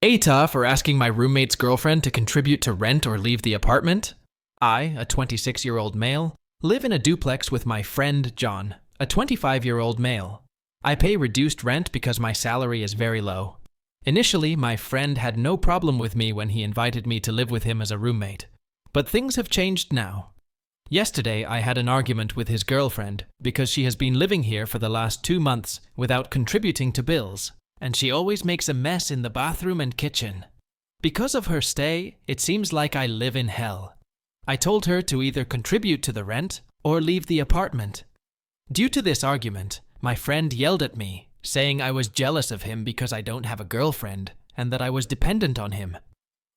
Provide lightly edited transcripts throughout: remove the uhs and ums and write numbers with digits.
AITA for asking my roommate's girlfriend to contribute to rent or leave the apartment. I, a 26-year-old male, live in a duplex with my friend John, a 25-year-old male. I pay reduced rent because my salary is very low. Initially, my friend had no problem with me when he invited me to live with him as a roommate. But things have changed now. Yesterday, I had an argument with his girlfriend because she has been living here for the last 2 months without contributing to bills, and she always makes a mess in the bathroom and kitchen. Because of her stay, it seems like I live in hell. I told her to either contribute to the rent or leave the apartment. Due to this argument, my friend yelled at me, saying I was jealous of him because I don't have a girlfriend and that I was dependent on him.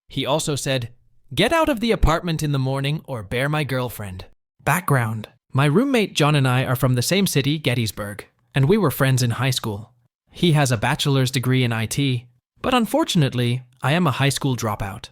He also said, "Get out of the apartment in the morning or bear my girlfriend." Background: my roommate John and I are from the same city, Gettysburg, and we were friends in high school. He has a bachelor's degree in IT, but unfortunately, I am a high school dropout.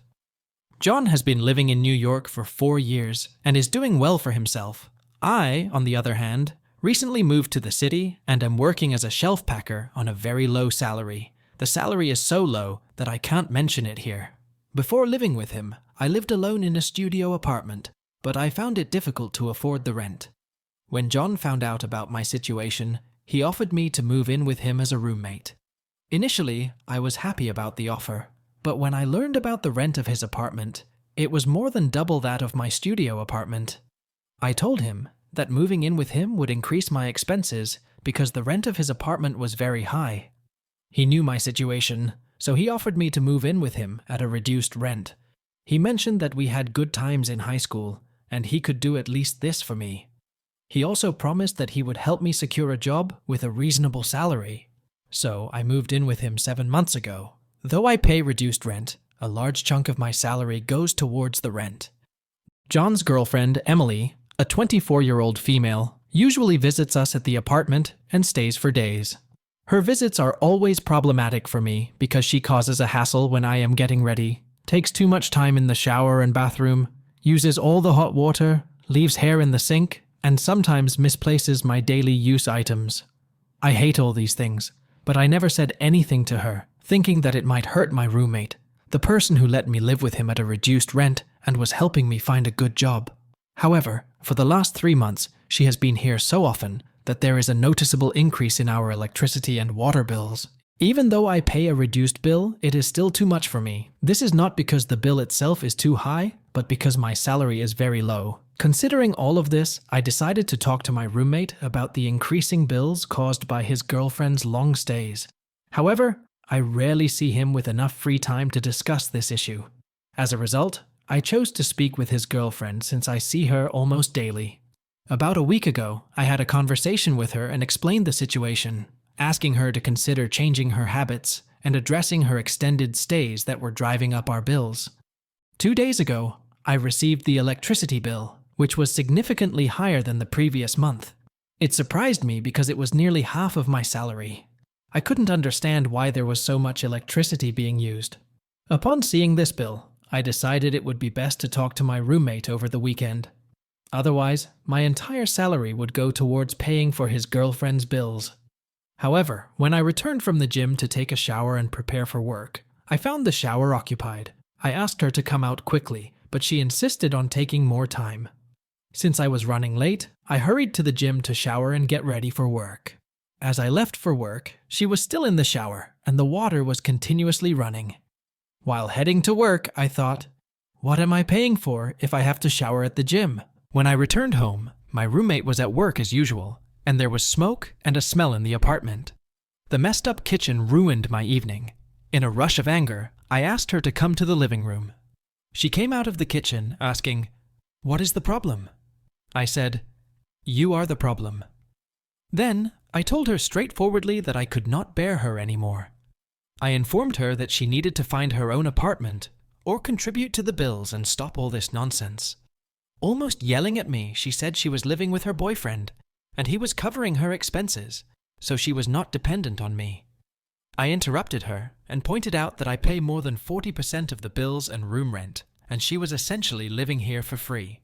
John has been living in New York for 4 years and is doing well for himself. I, on the other hand, recently moved to the city and am working as a shelf packer on a very low salary. The salary is so low that I can't mention it here. Before living with him, I lived alone in a studio apartment, but I found it difficult to afford the rent. When John found out about my situation, he offered me to move in with him as a roommate. Initially, I was happy about the offer, but when I learned about the rent of his apartment, it was more than double that of my studio apartment. I told him that moving in with him would increase my expenses because the rent of his apartment was very high. He knew my situation, so he offered me to move in with him at a reduced rent. He mentioned that we had good times in high school, and he could do at least this for me. He also promised that he would help me secure a job with a reasonable salary. So I moved in with him 7 months ago. Though I pay reduced rent, a large chunk of my salary goes towards the rent. John's girlfriend, Emily, a 24-year-old female, usually visits us at the apartment and stays for days. Her visits are always problematic for me because she causes a hassle when I am getting ready, takes too much time in the shower and bathroom, uses all the hot water, leaves hair in the sink, and sometimes misplaces my daily use items. I hate all these things, but I never said anything to her, thinking that it might hurt my roommate, the person who let me live with him at a reduced rent and was helping me find a good job. However, for the last 3 months, she has been here so often that there is a noticeable increase in our electricity and water bills. Even though I pay a reduced bill, it is still too much for me. This is not because the bill itself is too high, but because my salary is very low. Considering all of this, I decided to talk to my roommate about the increasing bills caused by his girlfriend's long stays. However, I rarely see him with enough free time to discuss this issue. As a result, I chose to speak with his girlfriend since I see her almost daily. About a week ago, I had a conversation with her and explained the situation, asking her to consider changing her habits and addressing her extended stays that were driving up our bills. 2 days ago, I received the electricity bill, which was significantly higher than the previous month. It surprised me because it was nearly half of my salary. I couldn't understand why there was so much electricity being used. Upon seeing this bill, I decided it would be best to talk to my roommate over the weekend. Otherwise, my entire salary would go towards paying for his girlfriend's bills. However, when I returned from the gym to take a shower and prepare for work, I found the shower occupied. I asked her to come out quickly, but she insisted on taking more time. Since I was running late, I hurried to the gym to shower and get ready for work. As I left for work, she was still in the shower, and the water was continuously running. While heading to work, I thought, what am I paying for if I have to shower at the gym? When I returned home, my roommate was at work as usual, and there was smoke and a smell in the apartment. The messed up kitchen ruined my evening. In a rush of anger, I asked her to come to the living room. She came out of the kitchen asking, "What is the problem?" I said, "You are the problem." Then, I told her straightforwardly that I could not bear her anymore. I informed her that she needed to find her own apartment or contribute to the bills and stop all this nonsense. Almost yelling at me, she said she was living with her boyfriend, and he was covering her expenses, so she was not dependent on me. I interrupted her and pointed out that I pay more than 40% of the bills and room rent, and she was essentially living here for free.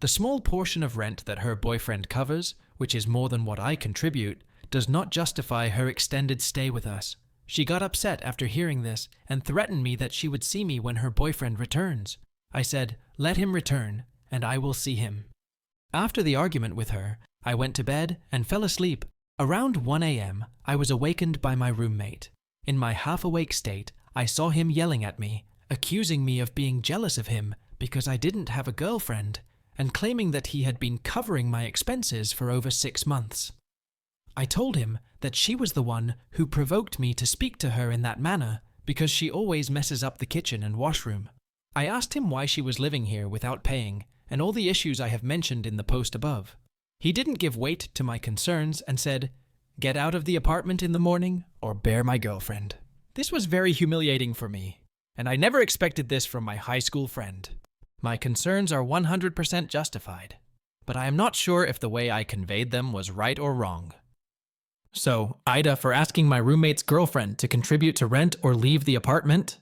The small portion of rent that her boyfriend covers, which is more than what I contribute, does not justify her extended stay with us. She got upset after hearing this and threatened me that she would see me when her boyfriend returns. I said, "Let him return, and I will see him." After the argument with her, I went to bed and fell asleep. Around 1 a.m., I was awakened by my roommate. In my half-awake state, I saw him yelling at me, accusing me of being jealous of him because I didn't have a girlfriend, and claiming that he had been covering my expenses for over 6 months. I told him that she was the one who provoked me to speak to her in that manner because she always messes up the kitchen and washroom. I asked him why she was living here without paying and all the issues I have mentioned in the post above. He didn't give weight to my concerns and said, "Get out of the apartment in the morning or bear my girlfriend." This was very humiliating for me, and I never expected this from my high school friend. My concerns are 100% justified, but I am not sure if the way I conveyed them was right or wrong. So, AITA for asking my roommate's girlfriend to contribute to rent or leave the apartment?